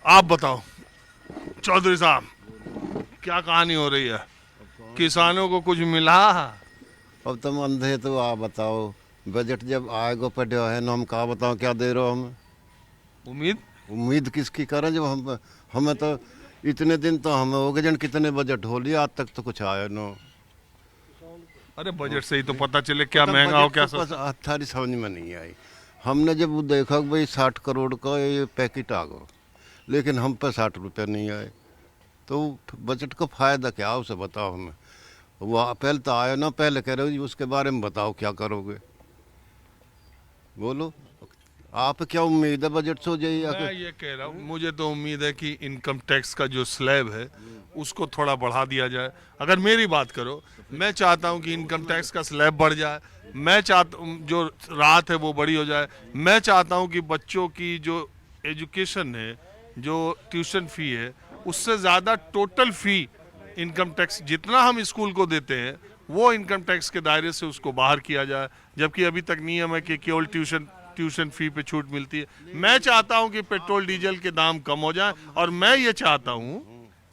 आप बताओ चौधरी साहब, क्या कहानी हो रही है? किसानों को कुछ मिला? अब तुम अंधे तो आप बताओ। बजट जब आएगा पढ़ो है ना, हम कहा बताओ क्या दे रहे हो हम। उम्मीद? उम्मीद किसकी करें जब हम हमें तो इतने दिन तो हमें हो गए जन कितने बजट हो लिया, आज तक तो कुछ आया ना। अरे बजट से ही तो पता चले क्या पता महंगा हो बजट क्या तो बस सस्ता। हथारी समझ में नहीं आई। हमने जब वो देखा कि भाई 60 करोड़ का ये पैकेट आ गया, लेकिन हम पे 60 रुपये नहीं आए, तो बजट का फायदा क्या उसे बताओ हमें। वो पहले तो आया ना, पहले कह रहे हो जी उसके बारे में बताओ क्या करोगे, बोलो। आप क्या उम्मीद है बजट से हो जाइए मैं ये कह रहा हूँ, मुझे तो उम्मीद है कि इनकम टैक्स का जो स्लैब है उसको थोड़ा बढ़ा दिया जाए। अगर मेरी बात करो, मैं चाहता हूँ कि इनकम टैक्स का स्लैब बढ़ जाए। मैं चाहता हूँ जो राहत है वो बड़ी हो जाए। मैं चाहता हूँ कि बच्चों की जो एजुकेशन है, जो ट्यूशन फी है, उससे ज़्यादा टोटल फी इनकम टैक्स जितना हम स्कूल को देते हैं वो इनकम टैक्स के दायरे से उसको बाहर किया जाए। जबकि अभी तक नियम है कि केवल ट्यूशन ट्यूशन फी पे छूट मिलती है। मैं चाहता हूं कि पेट्रोल डीजल के दाम कम हो जाए, और मैं ये चाहता हूं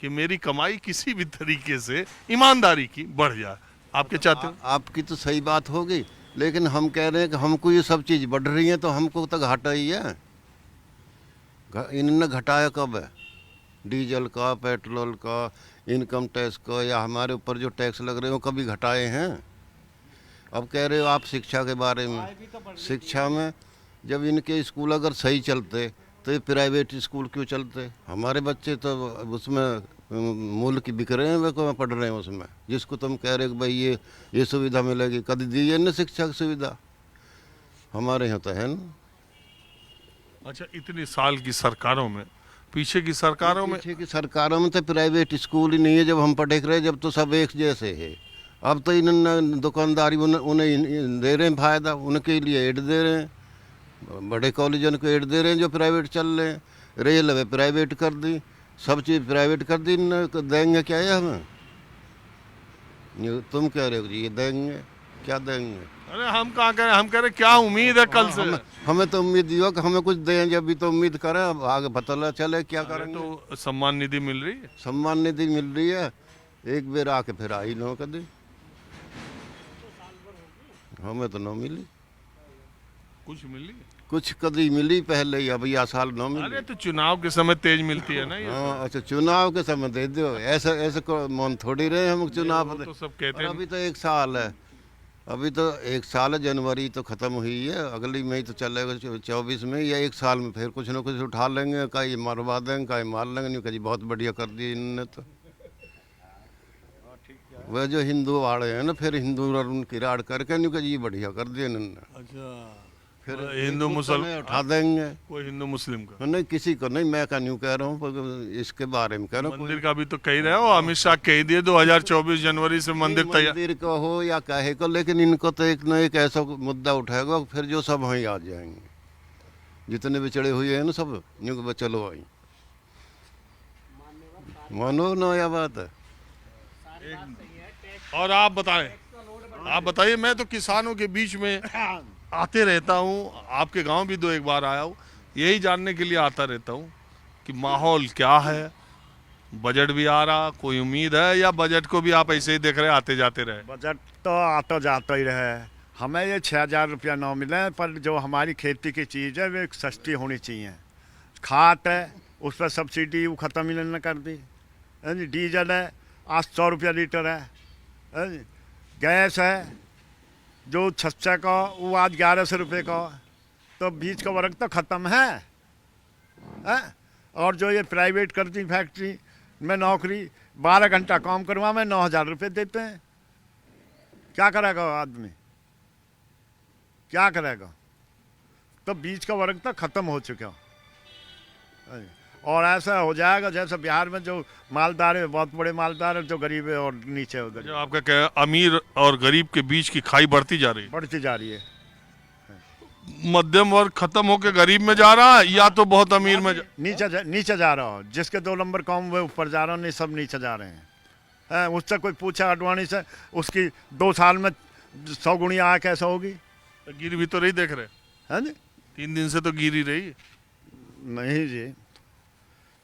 कि मेरी कमाई किसी भी तरीके से ईमानदारी की बढ़ जाए। आप क्या चाहते हो? आपकी तो सही बात होगी, लेकिन हम कह रहे हैं कि हमको ये सब चीज़ बढ़ रही है तो हमको तो घाटा ही है। इन्होंने घटाया कब है? डीजल का, पेट्रोल का, इनकम टैक्स का, या हमारे ऊपर जो टैक्स लग रहे हैं वो कभी घटाए हैं? अब कह रहे हो आप शिक्षा के बारे में। शिक्षा में जब इनके स्कूल अगर सही चलते तो ये प्राइवेट स्कूल क्यों चलते? हमारे बच्चे तो उसमें मूल की बिक रहे हैं, वे को पढ़ रहे हैं उसमें, जिसको तुम कह रहे हो कि भाई ये सुविधा मिलेगी, कभी दी है ना शिक्षा की सुविधा? हमारे यहाँ तो है ना। अच्छा, इतनी साल की सरकारों में, पीछे की सरकारों में, पीछे की सरकारों में तो प्राइवेट स्कूल ही नहीं है जब हम पढ़े रहे, जब तो सब एक जैसे है। अब तो इन्होंने दुकानदारी उन्हें दे रहे हैं फायदा, उनके लिए एड दे रहे हैं, बड़े कॉलेजों को एड दे रहे हैं जो प्राइवेट चल रहे हैं। रेलवे प्राइवेट कर दी, सब चीज़ प्राइवेट कर दी, देंगे क्या है हमें? तुम कह रहे हो जी ये देंगे, क्या देंगे? अरे हम कहाँ करें, हम कह रहे क्या उम्मीद है कल हाँ, से? हमें तो उम्मीद ही हो कि हमें कुछ दें, जब भी तो उम्मीद करें, अब आगे पता चले क्या अरे करेंगे। तो सम्मान निधि मिल रही है। सम्मान निधि मिल रही है, एक बेर आके फिर आई नो कदी, हमें तो न मिली। कुछ मिल रही है? कुछ कदी मिली पहले ही, अब या साल न अरे मिली। तो चुनाव के समय तेज मिलती है ना ये सब। हाँ अच्छा, चुनाव के समय दे दो, ऐसे ऐसे को मन थोड़ी रहे हम चुनाव वो दे। तो सब कहते और हैं। अभी तो एक साल है, अभी तो एक साल है, जनवरी तो ख़त्म हुई है, अगली मई तो चलेगा 24 में, या एक साल में फिर कुछ ना कुछ उठा लेंगे, कहीं मरवा देंगे, कहीं मार लेंगे, नहीं कहीं बहुत बढ़िया कर दिया इन्होंने तो। वह जो हिंदू वाले हैं ना, फिर हिंदू और उनकी राड़ करके नहीं कहीं बढ़िया कर दिया इन्होंने। अच्छा, फिर एक हिंदू मुद्दा मुसल नहीं उठा देंगे। कोई हिंदू मुस्लिम का नहीं किसी को नहीं, मैं का न्यू कह रहा हूँ, पर इसके बारे में कह रहा हूँ मंदिर का भी तो कह ही रहे हो। अमित शाह कह दिए 2024 जनवरी से नहीं मंदिर तैयार। मंदिर का हो या कहे को, लेकिन इनको तो एक न एक ऐसा मुद्दा उठाएगा फिर जो सब वहीं आ जाएंगे, जितने बिछड़े हुए हैं ना सब न्यू के चलो वहीं, मानो ना या बात है। और आप बताएं, आप बताइए। मैं तो किसानों के बीच में आते रहता हूँ, आपके गांव भी 2 एक बार आया हूँ, यही जानने के लिए आता रहता हूँ कि माहौल क्या है। बजट भी आ रहा, कोई उम्मीद है, या बजट को भी आप ऐसे ही देख रहे आते जाते रहे? बजट तो आता जाता ही रहे। हमें ये 6,000 रुपया न मिले, पर जो हमारी खेती की चीज़ है वे सस्ती होनी चाहिए। खाद है उस पर सब्सिडी वो ख़त्म ही नहीं कर दी है जी। डीजल है आज 100 रुपया लीटर है जी। गैस है जो 600 का वो आज 1100 रुपये का। तो बीच का वर्ग तो ख़त्म है? और जो ये प्राइवेट करती फैक्ट्री में नौकरी 12 घंटा काम करवा में 9,000 रुपये देते हैं। क्या करेगा आदमी, क्या करेगा? तो बीच का वर्ग तो ख़त्म हो चुका। और ऐसा हो जाएगा जैसे बिहार में जो मालदार है बहुत बड़े मालदार है, जो गरीब है और नीचे है गरीब, जो आपका क्या, अमीर और गरीब के बीच की खाई बढ़ती जा रही है? बढ़ती जा रही है। मध्यम वर्ग खत्म होकर गरीब में जा रहा है, या तो बहुत अमीर में नीचे जा रहा हो, जिसके 2 नंबर कम हुए ऊपर जा रहा हो, नहीं सब नीचे जा रहे हैं। उससे कोई पूछा अडवाणी से, उसकी 2 साल में 100 गुणिया कैसे होगी? तो गिर भी तो रही, देख रहे है जी। 3 दिन से तो गिर ही रही। नहीं जी,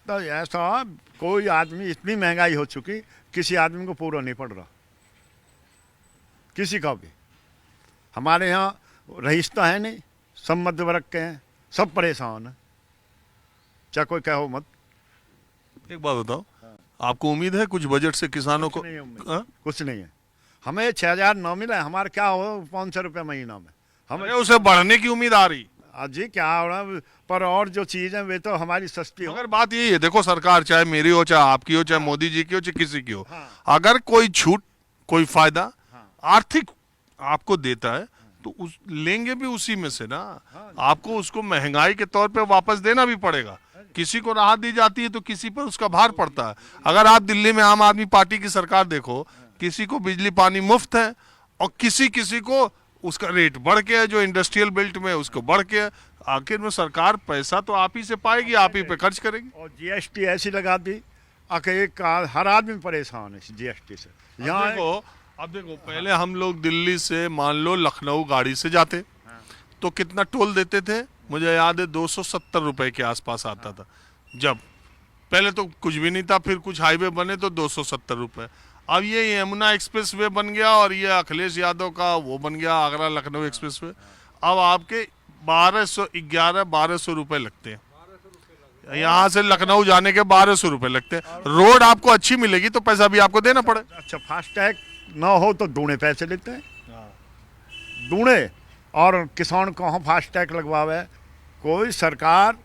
तो ऐसा कोई आदमी, इतनी महंगाई हो चुकी, किसी आदमी को पूरा नहीं पड़ रहा, किसी का भी। हमारे यहाँ रईस तो है नहीं, सब मध्य वर्ग के हैं, सब परेशान हैं, चाहे कोई कहो मत। एक बात बताओ, आपको उम्मीद है कुछ बजट से किसानों को? कुछ नहीं है उम्मीद, हाँ? कुछ नहीं है। हमें 6,000 न मिला है, हमारा क्या हो 500 रुपये महीना में, हमें अरे उसे बढ़ने की उम्मीद आ रही। जी क्या हो रहा है, पर और जो चीज़ है वे तो हमारी सस्ती हो। मगर बात यही है, देखो सरकार चाहे मेरी हो, चाहे आपकी हो, चाहे मोदी जी की हो, चाहे किसी की हो, हाँ। अगर कोई छूट, कोई फायदा हाँ। आर्थिक आपको देता है तो उस लेंगे भी उसी में से ना। हाँ। आपको उसको महंगाई के तौर पे वापस देना भी पड़ेगा। किसी को राहत दी जाती है तो किसी पर उसका भार पड़ता है। अगर आप दिल्ली में आम आदमी पार्टी की सरकार देखो, किसी को बिजली पानी मुफ्त है और किसी किसी को उसका रेट बढ़ के है, जो इंडस्ट्रियल बेल्ट में उसको बढ़ के है। आखिर में सरकार पैसा तो आप ही से पाएगी, आप ही पे खर्च करेगी। और जीएसटी ऐसी लगा दी कि हर आदमी परेशान है जीएसटी से। यहाँ अब देखो पहले हम लोग दिल्ली से मान लो लखनऊ गाड़ी से जाते तो कितना टोल देते थे, मुझे याद है 270 रुपए के आसपास आता था। जब पहले तो कुछ भी नहीं था, फिर कुछ हाईवे बने तो 270 रुपए। अब ये यमुना एक्सप्रेस वे बन गया और ये अखिलेश यादव का वो बन गया आगरा लखनऊ एक्सप्रेस वे। अब आपके 1200 रुपए लगते हैं। यहाँ से लखनऊ जाने के 1200 रुपए लगते हैं। रोड आपको अच्छी मिलेगी तो पैसा भी आपको देना पड़े। अच्छा फास्टैग ना हो तो दूने पैसे लेते हैं, दूने। और किसान कहाँ फास्टैग लगवावे, कोई सरकार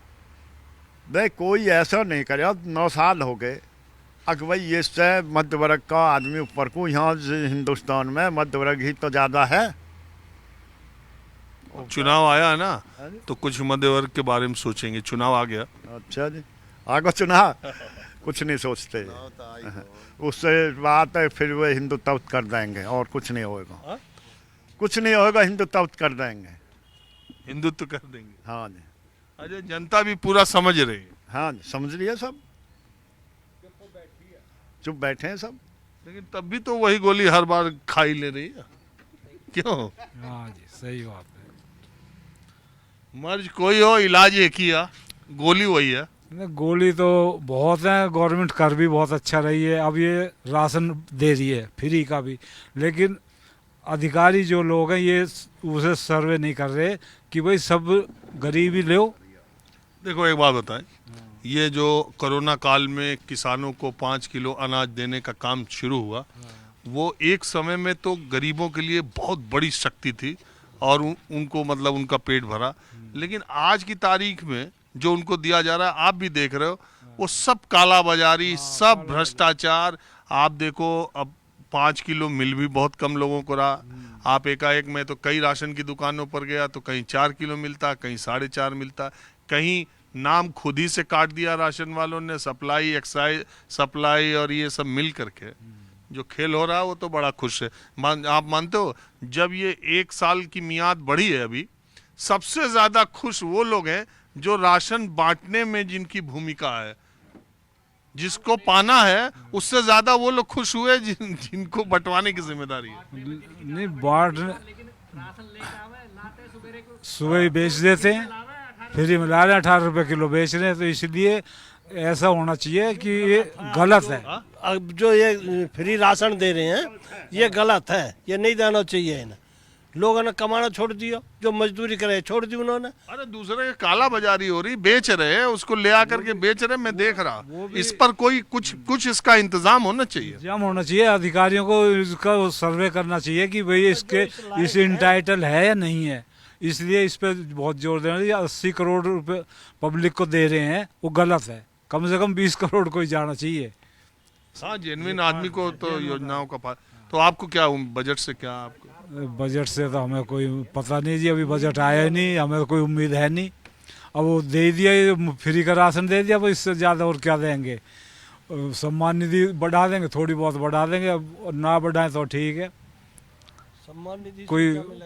भाई कोई ऐसा नहीं करे। अब 9 साल हो गए, अगर भाई ये से मध्य वर्ग का आदमी ऊपर को, यहाँ हिंदुस्तान में मध्य वर्ग ही तो ज़्यादा है। चुनाव आया है ना, तो कुछ मध्य वर्ग के बारे में सोचेंगे। चुनाव आ गया, अच्छा जी, आगे चुनाव कुछ नहीं सोचते, उससे बात है फिर वो हिंदुत्व कर देंगे और कुछ नहीं होगा। कुछ नहीं होगा, हिंदुत्व कर देंगे, हिंदुत्व कर देंगे। हाँ जी, अजय जनता भी पूरा समझ रही है, हाँ जी, समझ लिया सब, चुप बैठे हैं सब। लेकिन तब भी तो वही गोली हर बार खाई ले रही है। क्यों? हाँ जी, सही बात है। मर्ज कोई हो, इलाज एक ही है, गोली वही है। गोली तो बहुत है, गवर्नमेंट कर भी बहुत अच्छा रही है। अब ये राशन दे रही है फ्री का भी, लेकिन अधिकारी जो लोग हैं ये उसे सर्वे नहीं कर रहे कि भाई सब गरीबी लो। देखो एक बात बताएं, ये जो कोरोना काल में किसानों को 5 किलो अनाज देने का काम शुरू हुआ, वो एक समय में तो गरीबों के लिए बहुत बड़ी शक्ति थी और उनको मतलब उनका पेट भरा। लेकिन आज की तारीख में जो उनको दिया जा रहा है, आप भी देख रहे हो, वो सब काला बाजारी, सब भ्रष्टाचार। आप देखो अब 5 किलो मिल भी बहुत कम लोगों को रहा। आप एकाएक में तो कई राशन की दुकानों पर गया तो कहीं 4 किलो मिलता, कहीं 4.5 मिलता, कहीं नाम खुद ही से काट दिया राशन वालों ने, सप्लाई एक्साइज सप्लाई और ये सब मिल करके जो खेल हो रहा है वो तो बड़ा खुश है। आप मानते हो जब ये 1 साल की मियाद बढ़ी है अभी, सबसे ज्यादा खुश वो लोग हैं जो राशन बांटने में जिनकी भूमिका है, जिसको पाना है उससे ज्यादा वो लोग खुश हुए जिनको बंटवाने की जिम्मेदारी है। नहीं बांट सुबह ही बेच देते हैं, फ्री में ला रहे हैं, 18 रुपए किलो बेच रहे हैं। तो इसलिए ऐसा होना चाहिए कि ये गलत है। अब जो ये फ्री राशन दे रहे हैं ये गलत है, ये नहीं देना चाहिए इन्हें। लोगों ने कमाना छोड़ दिया, जो मजदूरी करे छोड़ दी उन्होंने। अरे दूसरे की काला बाजारी हो रही, बेच रहे हैं, उसको ले आकर के बेच रहे, मैं देख रहा। इस पर कोई कुछ इसका इंतजाम होना चाहिए। इंतजाम होना चाहिए, अधिकारियों को इसका सर्वे करना चाहिए कि भाई इसके इस इंटाइटल है या नहीं है। इसलिए इस पर बहुत जोर देना चाहिए। 80 करोड़ रुपए पब्लिक को दे रहे हैं, वो गलत है। कम से कम 20 करोड़ को ही जाना चाहिए। हाँ, जेन्युइन आदमी को तो योजनाओं का तो आपको क्या बजट से क्या आपको? बजट से तो हमें कोई पता नहीं जी, अभी बजट आया नहीं, हमें तो कोई उम्मीद है नहीं। अब वो दे दिया, फ्री का राशन दे दिया, अब इससे ज़्यादा और क्या देंगे। सम्मान निधि बढ़ा देंगे, थोड़ी बहुत बढ़ा देंगे, अब ना बढ़ाएं तो ठीक है। सम्मान निधि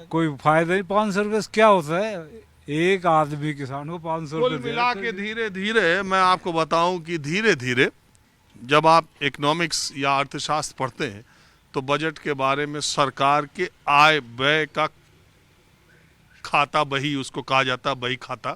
कोई फायदा नहीं। 500 रुपये से क्या होता है, एक आदमी किसान को 500 कुल रुपये मिला के धीरे धीरे मैं आपको बताऊं कि धीरे धीरे जब आप इकोनॉमिक्स या अर्थशास्त्र पढ़ते हैं तो बजट के बारे में सरकार के आय व्यय का खाता बही, उसको कहा जाता है बही खाता,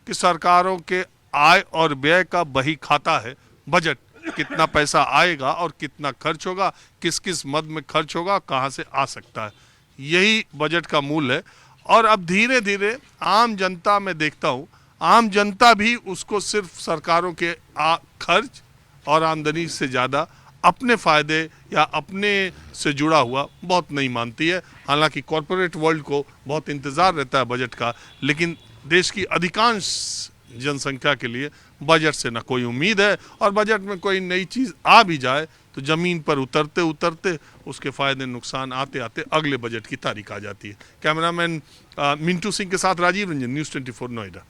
कि सरकारों के आय और व्यय का बही खाता है बजट। कितना पैसा आएगा और कितना खर्च होगा, किस किस मद में खर्च होगा, कहां से आ सकता है, यही बजट का मूल है। और अब धीरे धीरे आम जनता में देखता हूं, आम जनता भी उसको सिर्फ सरकारों के खर्च और आमदनी से ज़्यादा अपने फायदे या अपने से जुड़ा हुआ बहुत नहीं मानती है। हालांकि कॉरपोरेट वर्ल्ड को बहुत इंतज़ार रहता है बजट का, लेकिन देश की अधिकांश जनसंख्या के लिए बजट से ना कोई उम्मीद है, और बजट में कोई नई चीज़ आ भी जाए तो ज़मीन पर उतरते उतरते उसके फ़ायदे नुकसान आते आते अगले बजट की तारीख आ जाती है। कैमरामैन मिंटू सिंह के साथ राजीव रंजन, न्यूज़ 24 नोएडा।